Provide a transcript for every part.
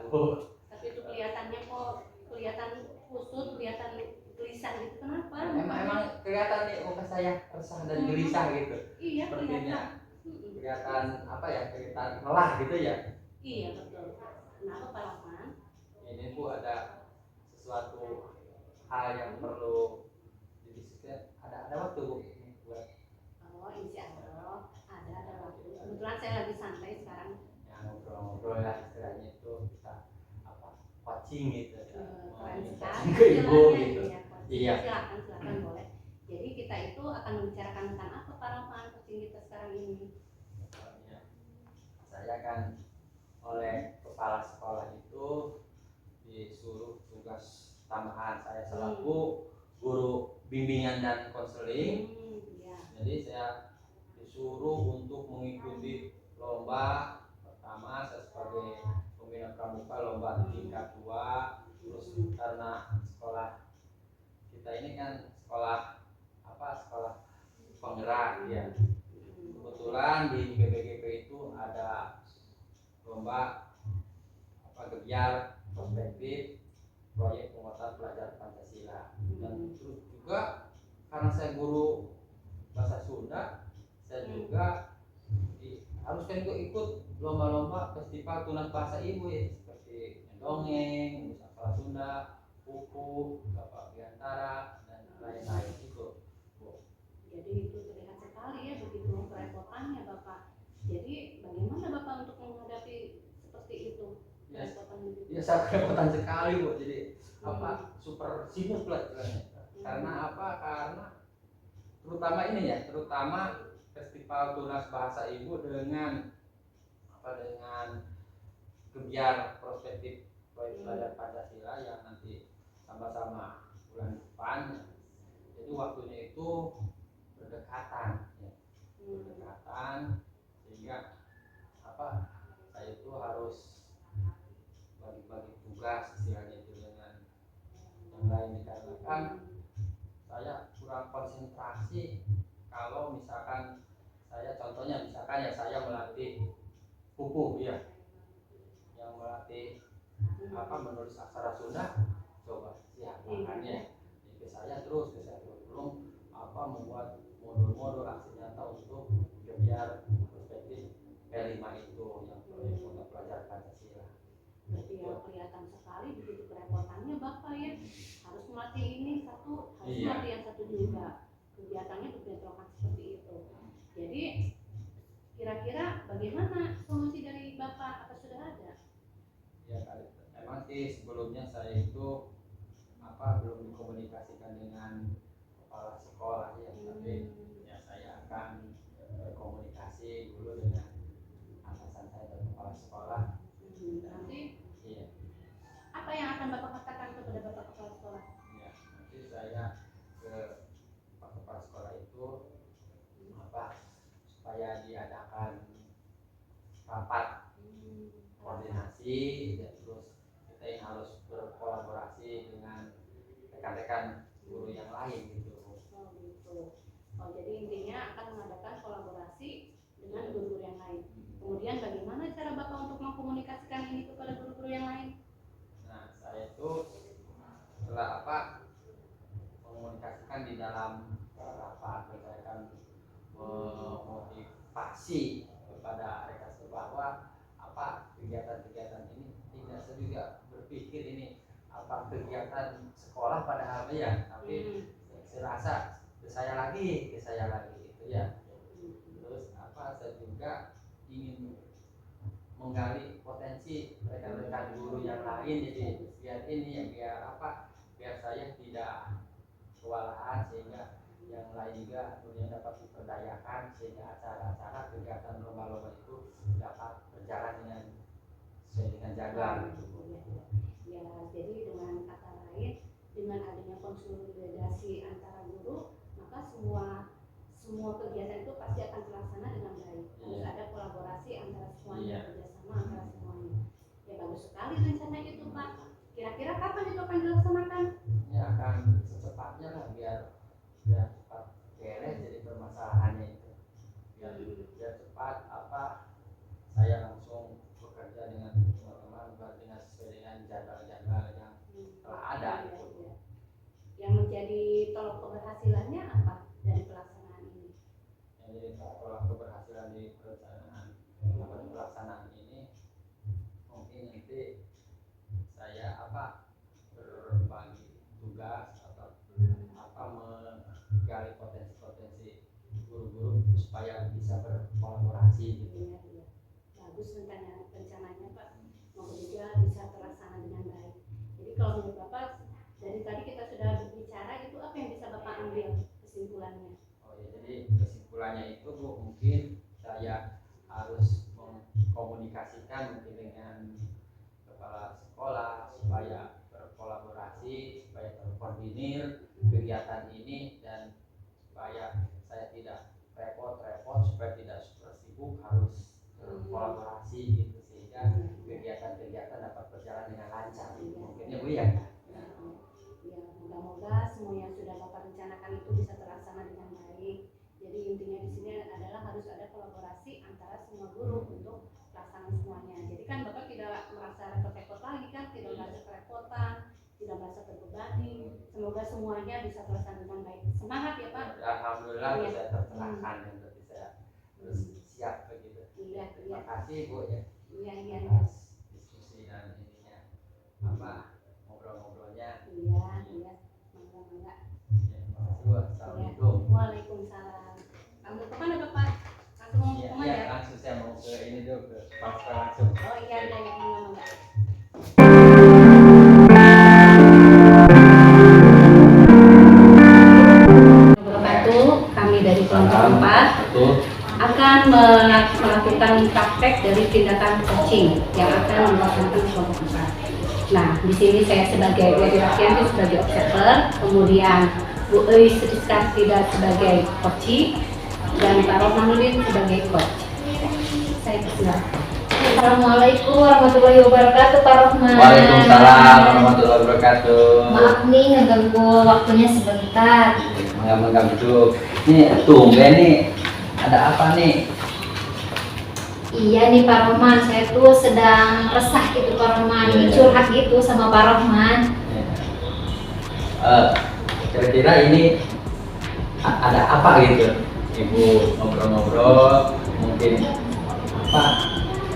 Bu. Tapi itu kelihatannya kok kelihatan kusut, kelihatan gelisah gitu. Kenapa? Emang kelihatan nih muka saya resah dan gelisah gitu. Iya, Sepertinya kelihatan apa ya, kelihatan lelah gitu ya. Iya betul. Kenapa Pak Rahman? Ini Bu ada sesuatu hal yang perlu didiskusikan. Ada waktu Bu buat. Oh insya Allah ada waktu. Kebetulan saya lagi santai sekarang. Ya ngobrol-ngobrol lah istilahnya itu kita apa coaching gitu. Keren sekali. Ke Ibu gitu. Iya. Silakan boleh. Jadi kita itu akan membicarakan tentang apa Pak Rahman coaching kita sekarang ini? Saya kan oleh kepala sekolah itu disuruh tugas tambahan saya selaku guru bimbingan dan konseling. Jadi saya disuruh untuk mengikuti lomba. Pertama saya sebagai pembina pramuka lomba tingkat 2. Terus karena sekolah kita ini kan sekolah penggerak ya. Kebetulan di BPGP itu ada lomba gebiar perspektif proyek penguatan pelajar Pancasila. Dan terus juga karena saya guru bahasa Sunda, saya juga haruskan ikut lomba-lomba festival tunas bahasa ibu ya, seperti dongeng, musyawarah Sunda, buku, bapak Biantara dan lain-lain itu. Jadi itu terlihat sekali ya begitu kerepotannya Bapak. Jadi bagaimana Bapak untuk menghadapi seperti itu? Ya sangat kerepotan sekali Bu. Jadi super sibuk lah karena karena terutama festival tunas bahasa ibu dengan kegiatan prospektif proyek pelajar Pancasila yang nanti sama-sama bulan depan. Jadi waktunya itu berdekatan sehingga saya itu harus bagi-bagi tugas istilahnya itu dengan yang lain, dikarenakan saya kurang konsentrasi kalau misalkan saya melatih kuku ya, yang melatih menulis aksara Sunda, coba makannya ke saya terus belum membuat modul-modul aksi nyata untuk kegiatan perspektif P5 itu yang proyek untuk pelajar Pancasila. Berarti ya kelihatan sekali begitu kerepotannya Bapak ya, harus melatih ini satu, harus melatih yang satu juga, kegiatannya berbentrokan seperti itu. Jadi kira-kira bagaimana solusi dari Bapak, apa sudah ada? Ya memang sih sebelumnya saya itu belum dikomunikasikan dengan kepala sekolah ya, tapi ya saya akan berkomunikasi dulu dengan atasan saya dan kepala sekolah. Nanti apa yang akan Bapak katakan kepada Bapak kepala sekolah? Ya, nanti saya ke Pak kepala sekolah itu supaya diadakan rapat koordinasi dan terus kita ini harus berkolaborasi dengan rekan-rekan guru yang lain gitu. Jadi intinya akan mengadakan kolaborasi dengan guru-guru yang lain. Kemudian bagaimana cara Bapak untuk mengkomunikasikan ini kepada guru-guru yang lain? Nah, saya itu setelah mengkomunikasikan di dalam rapat, saya akan memotivasi kepada rekan bahwa kegiatan-kegiatan ini tidak saya juga berpikir ini kegiatan sekolah padahal ya, tapi saya rasa ke saya lagi itu ya. Terus saya juga ingin menggali potensi rekan-rekan guru yang lain, jadi biar saya tidak kewalahan, sehingga yang lain juga kemudian dapat diperdayakan, sehingga acara-acara kegiatan lomba-lomba itu dapat berjalan dengan jalan gitu. Ya, jadi dengan kata lain, dengan adanya konsolidasi antara guru, maka semua kegiatan itu pasti akan terlaksana dengan baik. Harus ada kolaborasi antara semuanya, kerjasama antara semuanya. Ya bagus sekali rencana itu Pak. Kira-kira kapan itu akan dilaksanakan? Ya akan secepatnya lah, biar cepat beres jadi permasalahannya itu. Biar cepat saya langsung bekerja dengan teman-teman, dengan bagus rencananya Pak. Semoga bisa terlaksana dengan baik. Jadi kalau menurut Bapak dari tadi kita sudah berbicara, itu apa yang bisa Bapak ambil kesimpulannya? Oh ya, jadi kesimpulannya itu Bu, mungkin saya harus mengkomunikasikan mungkin dengan kepala sekolah supaya berkolaborasi, supaya terkoordinir kegiatan ini, dan supaya saya tidak repot-repot, supaya tidak super sibuk, harus berkolaborasi gitu sehingga kegiatan-kegiatan dapat berjalan dengan lancar. Mungkin ya Bu ya. Ya, moga-moga semua yang sudah Bapak rencanakan itu bisa terlaksana dengan baik. Jadi intinya di sini adalah harus ada kolaborasi antara semua guru untuk pelaksanaan semuanya. Jadi kan Bapak tidak merasa repot-repot lagi kan, tidak merasa kerepotan, tidak merasa terbebani. Semoga semuanya bisa terlaksana dengan baik. Semangat ya Pak. Alhamdulillah bisa terlaksana, berarti saya harus siap begitu. Iya, Terima kasih Bu ya. Iya. Atas diskusi dan ininya ngobrol-ngobrolnya. Iya. Mangga. Ya, terima kasih Bu. Assalamualaikum. Waalaikumsalam. Kamu kemana Bapak? Langsung mau Iya, kemana? langsung saya mau ke ini dulu, ke transfer langsung. Oh iya, mangga. Kami dari kelompok 4 akan melakukan praktek dari tindakan coaching yang akan dilakukan kelompok 4. Nah, di sini saya sebagai Wadi Rafianti sebagai observer, kemudian Bu Eis Rizka tidak sebagai coach, dan Pak Rohmanuddin sebagai coach. Saya persilakan. Assalamualaikum warahmatullahi wabarakatuh, Pak Rohman. Waalaikumsalam warahmatullahi wabarakatuh. Maaf nih ngeganggu waktunya sebentar. Mengganggu dulu. Ini tumben nih. Ada apa nih? Iya nih Pak Rohman, saya tuh sedang resah gitu Pak Rohman, curhat gitu sama Pak Rohman. Kira-kira ini ada apa gitu? Ibu ngobrol-ngobrol, mungkin apa?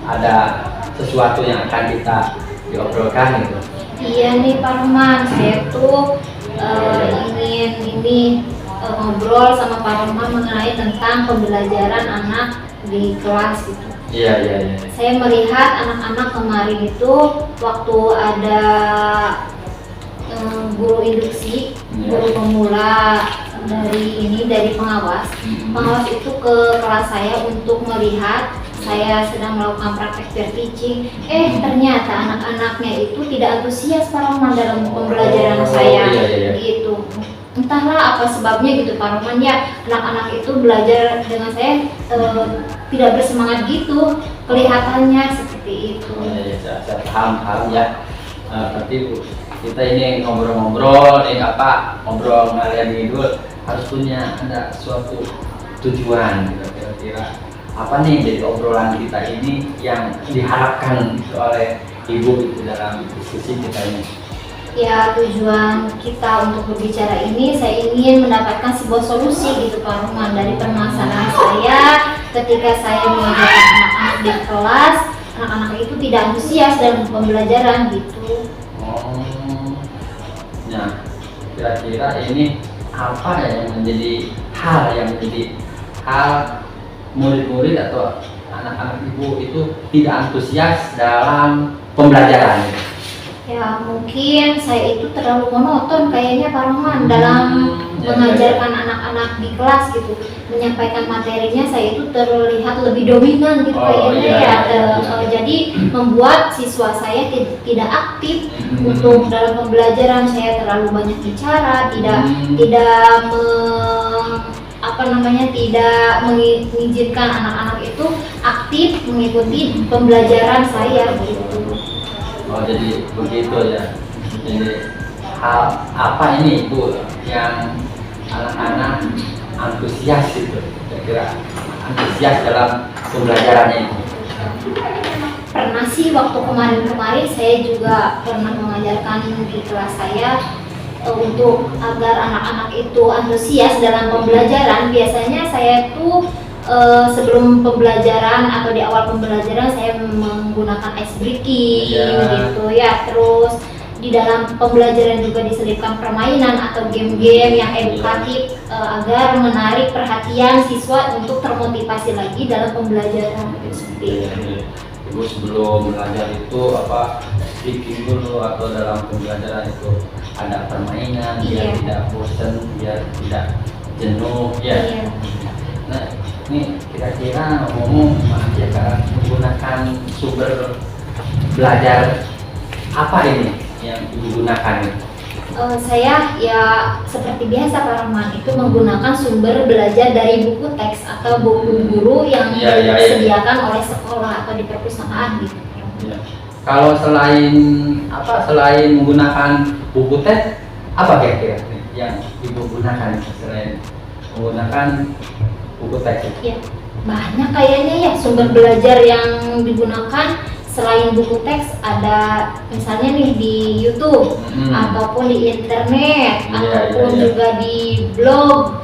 Ada sesuatu yang akan kita diobrolkan gitu. Iya nih Pak Rohman, saya tuh ingin ngobrol sama Pak Rohman mengenai tentang pembelajaran anak di kelas gitu. Iya. Saya melihat anak-anak kemarin itu waktu ada guru induksi, guru pemula dari pengawas itu ke kelas saya untuk melihat saya sedang melakukan praktek peer teaching. Ternyata anak-anaknya itu tidak antusias Pak Rohman dalam pembelajaran saya. Gitu. Entahlah apa sebabnya gitu Pak Rohman ya, anak-anak itu belajar dengan saya tidak bersemangat gitu, kelihatannya seperti itu. Saya paham ya. Berarti Bu, kita ini ngobrol-ngobrol, ngobrol kalian ini dulu harus punya ada suatu tujuan gitu. Kira-kira apa nih dari obrolan kita ini yang diharapkan gitu oleh Ibu gitu dalam diskusi kita ini? Ya, tujuan kita untuk berbicara ini, saya ingin mendapatkan sebuah solusi gitu Pak Rohman dari permasalahan saya ketika saya mengajarkan anak-anak di kelas. Anak-anak itu tidak antusias dalam pembelajaran gitu. Nah, kira-kira ini apa ya yang menjadi hal murid-murid atau anak-anak Ibu itu tidak antusias dalam pembelajaran? Ya, mungkin saya itu terlalu monoton kayaknya Pak Rohman dalam mengajarkan anak-anak di kelas gitu. Menyampaikan materinya saya itu terlihat lebih dominan gitu Jadi membuat siswa saya tidak aktif untuk dalam pembelajaran. Saya terlalu banyak bicara, tidak mengizinkan anak-anak itu aktif mengikuti pembelajaran saya gitu. Oh, jadi begitu ya. Jadi hal apa ini Bu yang anak-anak antusias gitu, kira-kira antusias dalam pembelajarannya itu? Pernah sih waktu kemarin saya juga pernah mengajarkan di kelas saya untuk agar anak-anak itu antusias dalam pembelajaran. Biasanya saya tuh sebelum pembelajaran atau di awal pembelajaran saya menggunakan ice breaking gitu ya. Terus di dalam pembelajaran juga diselipkan permainan atau game-game yang edukatif agar menarik perhatian siswa untuk termotivasi lagi dalam pembelajaran gitu, seperti itu. Ibu sebelum belajar itu apa speaking dulu atau dalam pembelajaran itu ada permainan biar Iya. tidak bosan, biar tidak jenuh ya. Iya. Nah, ini kira-kira ngomong maaf ya Kak, menggunakan sumber belajar apa ini yang Ibu gunakan? Saya ya seperti biasa Pak Rahman itu menggunakan sumber belajar dari buku teks atau buku guru yang Iya, iya, iya. disediakan oleh sekolah atau di perpustakaan gitu. Ya. Kalau selain menggunakan buku teks, apa kira-kira yang Ibu gunakan selain menggunakan buku teks? Ya, banyak kayaknya ya sumber belajar yang digunakan selain buku teks, ada misalnya nih di YouTube ataupun di internet ataupun iya. juga di blog.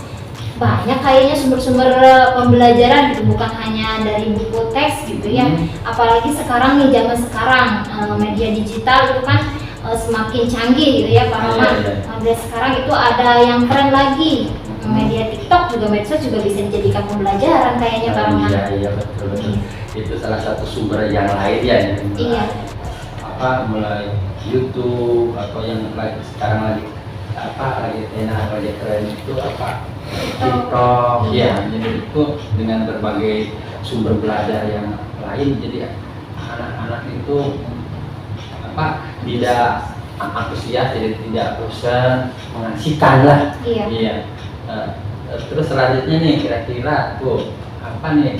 Banyak kayaknya sumber-sumber pembelajaran gitu, bukan hanya dari buku teks gitu ya. Apalagi sekarang nih zaman sekarang media digital itu kan semakin canggih gitu ya Pak Rahman. Dan sekarang itu ada yang keren lagi, media TikTok juga, medsos juga bisa dijadikan pembelajaran kayaknya Pak Rahman. Iya betul. Itu salah satu sumber yang lain ya. Iya. Mulai YouTube atau yang lagi sekarang lagi enak, lagi keren itu TikTok ya. Jadi itu dengan berbagai sumber belajar yang lain, jadi anak-anak itu tidak antusias, jadi tidak bosan, mengasihkan lah. Iya. Terus selanjutnya nih kira-kira apa nih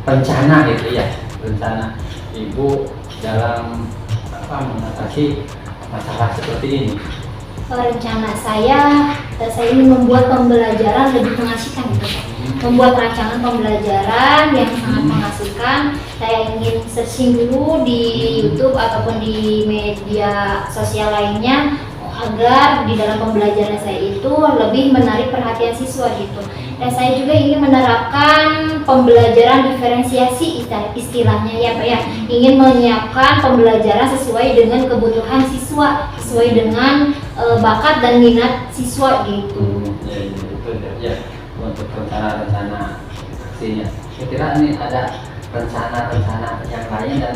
rencana gitu ya, rencana Ibu dalam mengatasi masalah seperti ini? Rencana saya ingin membuat pembelajaran lebih mengasihkan gitu. Membuat rancangan pembelajaran yang sangat mengasihkan. Saya ingin searching dulu di YouTube ataupun di media sosial lainnya agar di dalam pembelajaran saya itu lebih menarik perhatian siswa gitu. Dan saya juga ingin menerapkan pembelajaran diferensiasi istilahnya ya Pak ya. Ingin menyiapkan pembelajaran sesuai dengan kebutuhan siswa, sesuai dengan bakat dan minat siswa gitu. Ya, untuk rencana-rencana aksinya. Kira-kira ini ada rencana-rencana yang lain dan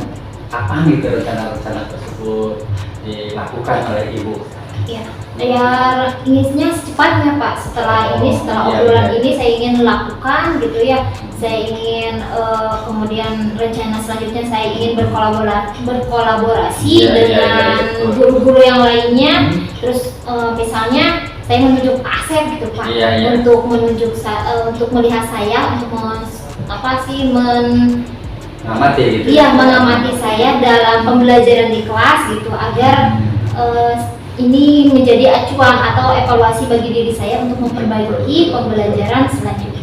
kapan gitu rencana-rencana tersebut dilakukan oleh Ibu? Ya inginnya secepatnya Pak. Setelah obrolan ini saya ingin lakukan gitu ya. Saya ingin kemudian rencana selanjutnya saya ingin berkolaborasi dengan guru-guru yang lainnya. Terus misalnya saya menunjuk Asep gitu Pak, untuk untuk melihat saya, untuk mengamati gitu. Iya, mengamati saya dalam pembelajaran di kelas gitu, agar ini menjadi acuan atau evaluasi bagi diri saya untuk memperbaiki pembelajaran selanjutnya.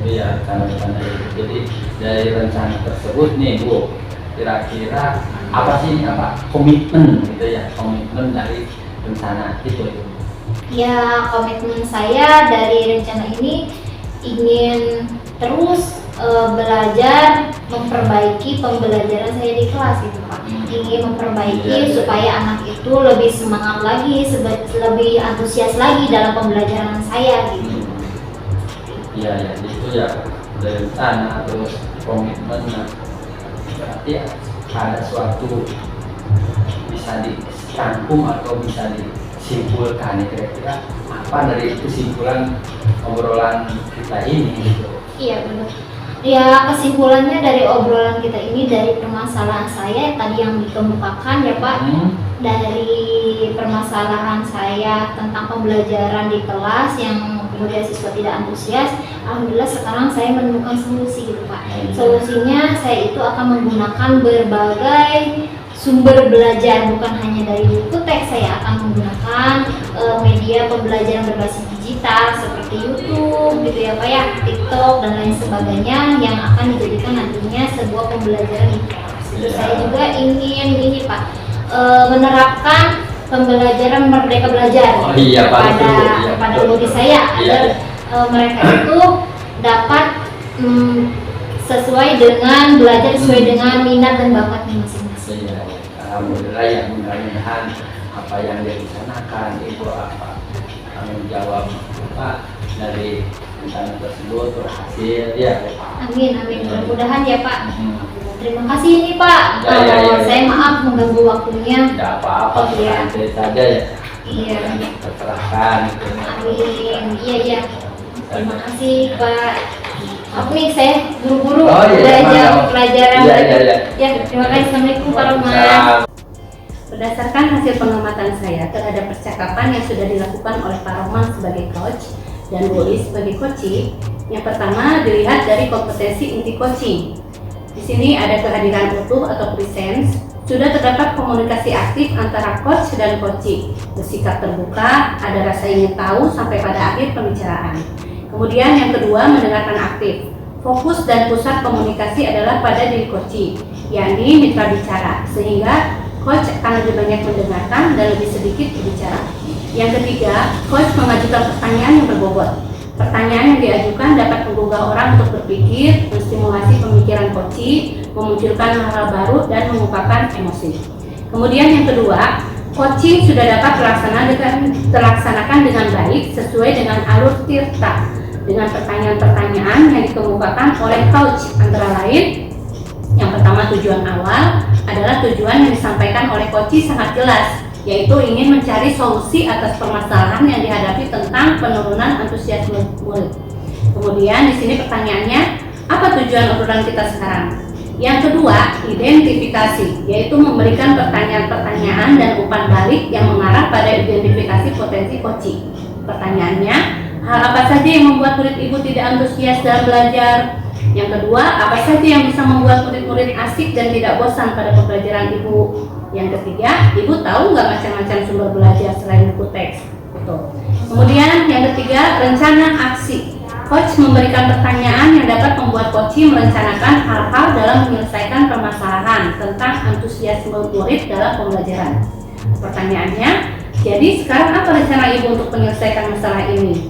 Iya, rencana-rencana itu. Jadi dari rencana tersebut nih Bu, kira-kira apa sih komitmen gitu ya, komitmen dari rencana itu? Ya, komitmen saya dari rencana ini ingin terus belajar memperbaiki pembelajaran saya di kelas gitu Pak. Ingin memperbaiki supaya anak itu lebih semangat lagi, lebih antusias lagi dalam pembelajaran saya gitu. Iya, itu ya dari rencana terus komitmen. Berarti ada suatu bisa dirangkum atau bisa disimpulkan, kira-kira apa dari kesimpulan obrolan kita ini gitu. Iya benar. Ya, kesimpulannya dari obrolan kita ini, dari permasalahan saya tadi yang dikemukakan ya Pak, dari permasalahan saya tentang pembelajaran di kelas yang kemudian siswa tidak antusias. Alhamdulillah sekarang saya menemukan solusi gitu Pak. Solusinya saya itu akan menggunakan berbagai sumber belajar, bukan hanya dari buku teks. Saya akan menggunakan media pembelajaran berbasis digital seperti YouTube gitu ya Pak ya, TikTok dan lain sebagainya, yang akan dijadikan nantinya sebuah pembelajaran di kelas. Saya juga ingin ini Pak, menerapkan pembelajaran Merdeka Belajar kepada murid saya, agar mereka itu dapat sesuai dengan belajar sesuai dengan minat dan bakatnya masing-masing. Alhamdulillah ya, mudah-mudahan apa yang direncanakan itu menjawab dari rencana tersebut berhasil ya. Amin, mudah-mudahan ya Pak. terima kasih ini Pak. Saya maaf mengganggu waktunya. Tidak apa-apa, Iya. santai saja ya. Iya. Terserahkan. Amin. Iya. Terima kasih Pak. Maaf nih saya buru-buru Oh, iya, belajar maaf. pelajaran. Iya. Ya, terima kasih. Assalamualaikum Pak Roman. Salam. Berdasarkan hasil pengamatan saya terhadap percakapan yang sudah dilakukan oleh Pak Roman sebagai coach dan Boris sebagai coaching, yang pertama dilihat dari kompetensi inti coaching. Di sini ada kehadiran utuh atau presence, sudah terdapat komunikasi aktif antara coach dan coaching, bersikap terbuka, ada rasa ingin tahu sampai pada akhir pembicaraan. Kemudian yang kedua mendengarkan aktif, fokus dan pusat komunikasi adalah pada diri coaching, yakni mitra bicara, sehingga coach akan lebih banyak mendengarkan dan lebih sedikit berbicara. Yang ketiga, coach mengajukan pertanyaan yang berbobot. Pertanyaan yang diajukan dapat menggugah orang untuk berpikir, menstimulasi pemikiran coaching, memunculkan hal-hal baru dan mengungkapkan emosi. Kemudian yang kedua, coaching sudah dapat terlaksanakan dengan baik sesuai dengan alur tirta dengan pertanyaan-pertanyaan yang dikemukakan oleh coach, antara lain yang pertama tujuan awal adalah tujuan yang disampaikan oleh coach sangat jelas, yaitu ingin mencari solusi atas permasalahan yang dihadapi tentang penurunan antusiasme murid. Kemudian di sini pertanyaannya, apa tujuan obrolan kita sekarang? Yang kedua, identifikasi, yaitu memberikan pertanyaan-pertanyaan dan umpan balik yang mengarah pada identifikasi potensi coaching. Pertanyaannya, hal apa saja yang membuat murid ibu tidak antusias dalam belajar? Yang kedua, apa saja yang bisa membuat murid-murid asik dan tidak bosan pada pembelajaran ibu? Yang ketiga, ibu tahu nggak macam-macam sumber belajar selain buku teks? Betul. Kemudian yang ketiga, rencana aksi. Coach memberikan pertanyaan yang dapat membuat coaching merencanakan hal-hal dalam menyelesaikan permasalahan tentang antusiasme murid dalam pembelajaran. Pertanyaannya, jadi sekarang apa rencana ibu untuk menyelesaikan masalah ini?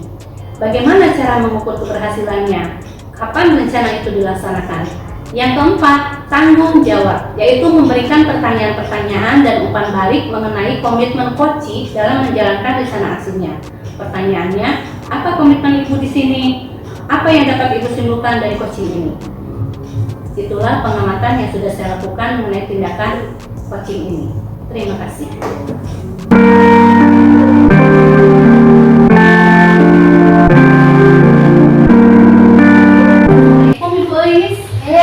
Bagaimana cara mengukur keberhasilannya? Kapan rencana itu dilaksanakan? Yang keempat, tanggung jawab, yaitu memberikan pertanyaan-pertanyaan dan umpan balik mengenai komitmen coaching dalam menjalankan rencana aksinya. Pertanyaannya, apa komitmen ibu di sini? Apa yang dapat ibu simpulkan dari coaching ini? Itulah pengamatan yang sudah saya lakukan mengenai tindakan coaching ini. Terima kasih.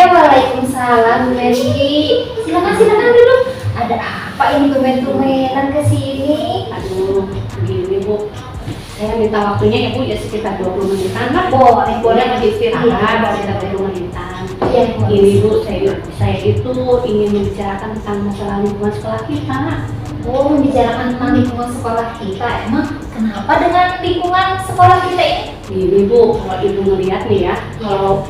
Waalaikumsalam Bu Mary. Silakan duduk. Ada apa ini tumben-tumbenan ke sini? Aduh, begini Bu. Saya minta waktunya ya Bu, ya sekitar 20 menitan lah. Boleh lagi istirahat, sekitar 20 menitan. Iya, Ini Bu, saya itu ingin membicarakan tentang masalah lingkungan sekolah kita. Oh, membicarakan tentang lingkungan sekolah kita. Emang kenapa dengan lingkungan sekolah kita ini? Ini Bu, kalau Ibu ngeliat nih ya, kalau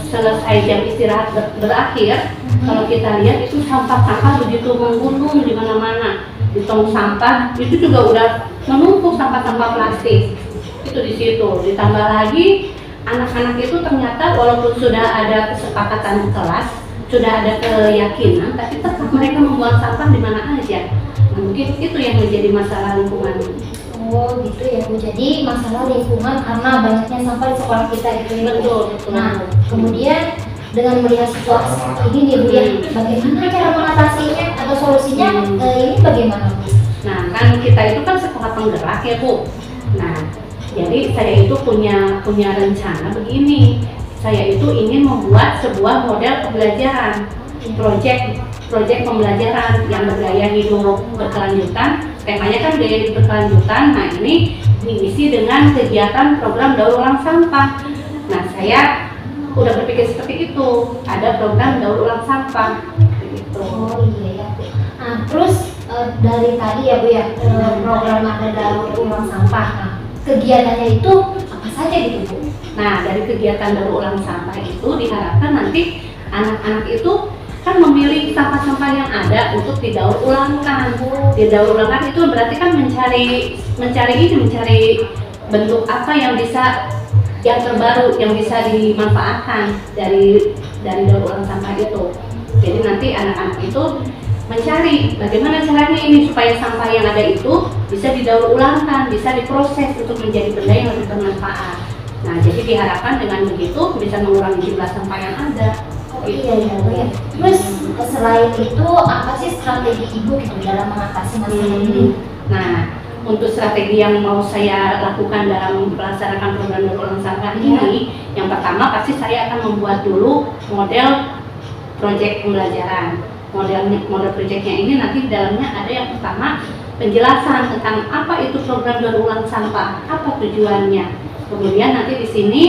selesai jam istirahat berakhir, kalau kita lihat itu sampah-sampah begitu menggunung di mana-mana. Di tong sampah itu juga udah menumpuk sampah-sampah plastik. Itu di situ. Ditambah lagi anak-anak itu ternyata walaupun sudah ada kesepakatan di kelas, sudah ada keyakinan, tapi tetap mereka membuang sampah di mana aja. Nah, mungkin itu yang menjadi masalah lingkungan. Oh gitu ya Bu, jadi masalah lingkungan karena banyaknya sampah di sekolah kita gitu ya. Betul. Nah kemudian dengan melihat situasi seperti ini nih Bu ya, bagaimana cara mengatasinya atau solusinya ini bagaimana Bu? Nah kan kita itu kan sekolah penggerak ya Bu. Nah jadi saya itu punya rencana begini. Saya itu ingin membuat sebuah model pembelajaran, proyek pembelajaran yang bergaya hidup berkelanjutan. Temanya kan gaya hidup berkelanjutan. Nah ini diisi dengan kegiatan program daur ulang sampah. Nah saya udah berpikir seperti itu, ada program daur ulang sampah gitu. Oh iya ya Bu. Nah terus dari tadi ya Bu ya, program ada daur ulang sampah. Nah kegiatannya itu apa saja gitu Bu? Nah dari kegiatan daur ulang sampah itu diharapkan nanti anak-anak itu kan memilih sampah-sampah yang ada untuk didaur ulangkan. Didaur ulangkan itu berarti kan mencari bentuk apa yang terbaru yang bisa dimanfaatkan dari daur ulang sampah itu. Jadi nanti anak-anak itu mencari bagaimana caranya ini supaya sampah yang ada itu bisa didaur ulangkan, bisa diproses untuk menjadi benda yang lebih bermanfaat. Nah, jadi diharapkan dengan begitu bisa mengurangi jumlah sampah yang ada. Iya iya iya. Terus selain itu apa sih strategi ibu gitu dalam mengatasi masalah ini? Nah, untuk strategi yang mau saya lakukan dalam melaksanakan program daur ulang sampah ini, yang pertama pasti saya akan membuat dulu model proyek pembelajaran. Model proyeknya ini nanti di dalamnya ada yang pertama penjelasan tentang apa itu program daur ulang sampah, apa tujuannya. Kemudian nanti di sini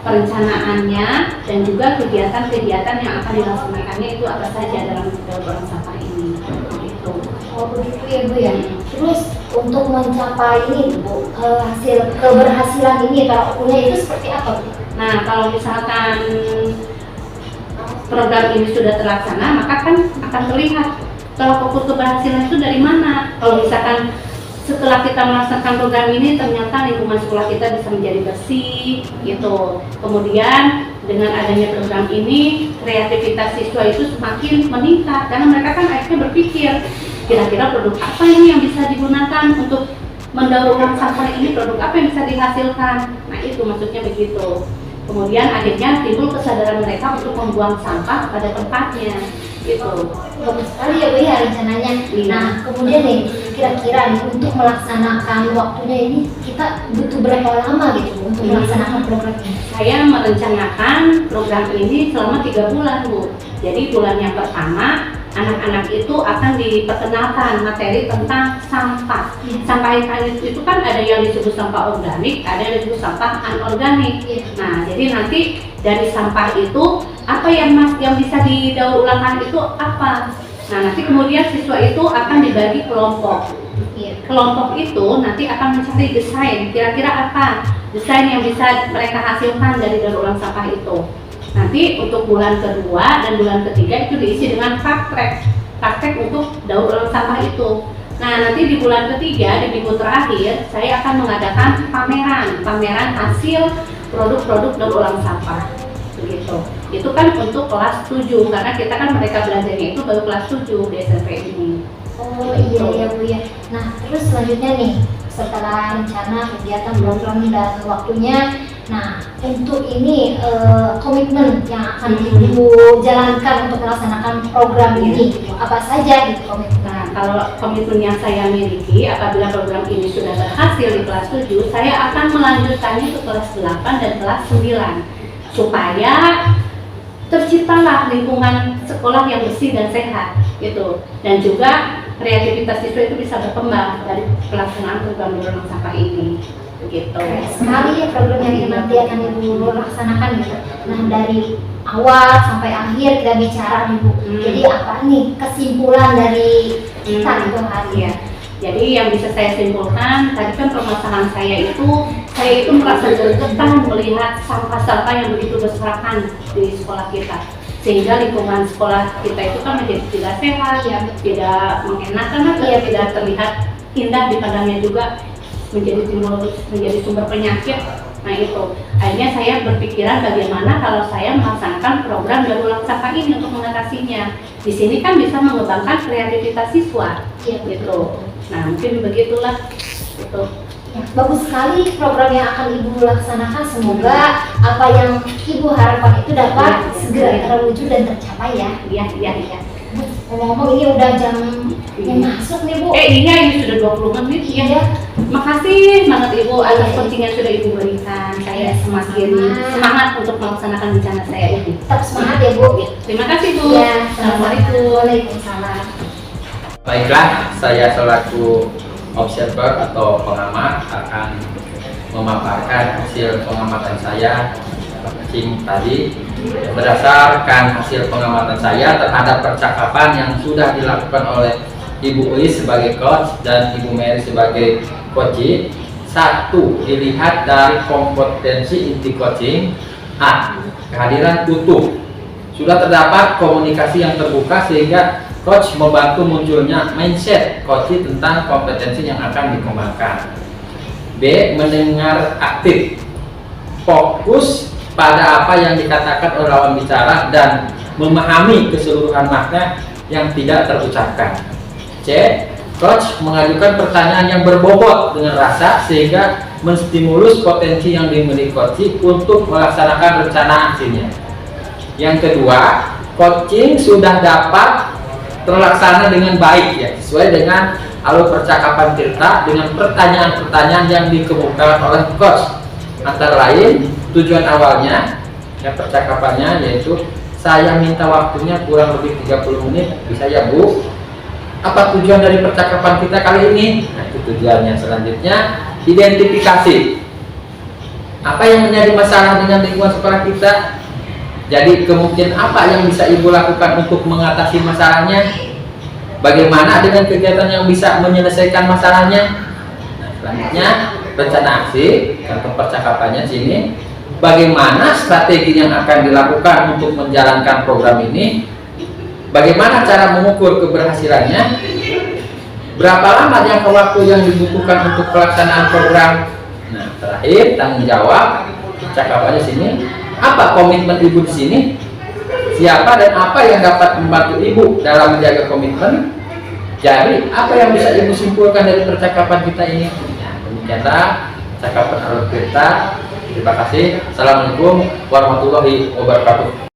perencanaannya dan juga kegiatan-kegiatan yang akan dilaksanakannya itu apa saja dalam daur ulang sampah ini. Gitu. Oh begitu ya Bu ya. Terus untuk mencapai ini Bu, hasil keberhasilan ini kalau ukurnya itu seperti apa Bu? Nah, kalau misalkan program ini sudah terlaksana, maka kan akan terlihat tolak ukur keberhasilan itu dari mana. Kalau misalkan setelah kita melaksanakan program ini ternyata lingkungan sekolah kita bisa menjadi bersih gitu. Kemudian dengan adanya program ini kreativitas siswa itu semakin meningkat karena mereka kan akhirnya berpikir kira-kira produk apa ini yang bisa digunakan untuk mendaur ulang sampah ini, produk apa yang bisa dihasilkan. Nah itu maksudnya begitu. Kemudian akhirnya timbul kesadaran mereka untuk membuang sampah pada tempatnya gitu. Bagus sekali ya Bu ya rencananya. Nah kemudian nih kira-kira nih untuk melaksanakan waktunya ini kita butuh berapa lama gitu Bu, untuk melaksanakan program ini? Saya merencanakan program ini selama 3 bulan Bu. Jadi bulan yang pertama anak-anak itu akan diperkenalkan materi tentang sampah. Sampah itu kan ada yang disebut sampah organik, ada yang disebut sampah anorganik. Nah, jadi nanti dari sampah itu apa yang bisa didaur ulangkan itu apa? Nah, nanti kemudian siswa itu akan dibagi kelompok. Kelompok itu nanti akan mencari desain, kira-kira apa desain yang bisa mereka hasilkan dari daur ulang sampah itu. Nanti untuk bulan kedua dan bulan ketiga itu diisi dengan praktek untuk daur ulang sampah itu. Nah nanti di bulan ketiga, di minggu terakhir, saya akan mengadakan pameran hasil produk-produk daur ulang sampah. Begitu. Itu kan untuk kelas 7 karena kita kan mereka belajarnya itu baru kelas 7 di SMP ini. Oh iya ya Bu ya. Nah terus selanjutnya nih setelah rencana kegiatan program dan waktunya, nah untuk ini komitmen yang akan Ibu jalankan untuk melaksanakan program ini apa saja gitu komitmen? Nah kalau komitmen yang saya miliki apabila program ini sudah berhasil di kelas 7, saya akan melanjutkannya ke kelas 8 dan kelas 9 supaya terciptalah lingkungan sekolah yang bersih dan sehat gitu, dan juga kreativitas siswa itu bisa berkembang dari pelaksanaan program daur ulang sampah ini begitu. Sekali ya program yang nanti akan Ibu laksanakan gitu. Nah dari awal sampai akhir kita bicara nih Bu. Jadi apa nih kesimpulan dari kita itu hari ya? Jadi yang bisa saya simpulkan tadi kan permasalahan saya itu merasa gergetan melihat sampah-sampah yang begitu berserakan di sekolah kita, sehingga lingkungan sekolah kita itu kan menjadi tidak sehat, tidak mengenakan, tidak terlihat indah dipandangnya, juga menjadi sumber penyakit. Nah itu akhirnya saya berpikiran bagaimana kalau saya melaksanakan program daur ulang sampah ini untuk mengatasinya. Di sini kan bisa mengembangkan kreativitas siswa gitu. Nah mungkin begitulah gitu. Ya, bagus sekali program yang akan Ibu laksanakan. Semoga apa yang Ibu harapkan itu dapat segera terwujud dan tercapai ya. Iya. Ngomong-ngomong ini udah jam yang masuk nih Bu. Iya ini sudah 20 menit ya. Makasih banget Ibu atas coaching yang sudah Ibu berikan. Saya semakin semangat untuk melaksanakan rencana saya ini. Tetap semangat ya Bu. Terima kasih Bu. Ya, Assalamualaikum. Waalaikumsalam. Baiklah, saya selaku observer atau pengamat akan memaparkan hasil pengamatan saya tadi. Berdasarkan hasil pengamatan saya terhadap percakapan yang sudah dilakukan oleh Ibu Uis sebagai coach dan Ibu Mary sebagai coaching. 1. Dilihat dari kompetensi inti coaching. A. Kehadiran utuh. Sudah terdapat komunikasi yang terbuka sehingga coach membantu munculnya mindset coaching tentang kompetensi yang akan dikembangkan. B. Mendengar aktif. Fokus pada apa yang dikatakan oleh lawan bicara dan memahami keseluruhan makna yang tidak terucapkan. C. Coach mengajukan pertanyaan yang berbobot dengan rasa sehingga menstimulus potensi yang dimiliki coach untuk melaksanakan rencana aksinya. Yang kedua, coaching sudah dapat terlaksana dengan baik ya, sesuai dengan alur percakapan kita dengan pertanyaan-pertanyaan yang dikemukakan oleh coach. Antara lain tujuan awalnya yang percakapannya yaitu saya minta waktunya kurang lebih 30 menit, bisa ya Bu? Apa tujuan dari percakapan kita kali ini? Nah, itu tujuannya. Selanjutnya identifikasi apa yang menjadi masalah dengan lingkungan sekolah kita. Jadi kemungkinan apa yang bisa Ibu lakukan untuk mengatasi masalahnya? Bagaimana dengan kegiatan yang bisa menyelesaikan masalahnya? Nah, selanjutnya rencana aksi, contoh percakapannya sini. Bagaimana strategi yang akan dilakukan untuk menjalankan program ini? Bagaimana cara mengukur keberhasilannya? Berapa lama jangka waktu yang dibutuhkan untuk pelaksanaan program? Nah, terakhir tanggung jawab. Percakapannya sini. Apa komitmen Ibu di sini? Siapa dan apa yang dapat membantu Ibu dalam menjaga komitmen? Jadi, apa yang bisa Ibu simpulkan dari percakapan kita ini? Nah, demikianlah percakapan alur kita. Terima kasih. Assalamualaikum warahmatullahi wabarakatuh.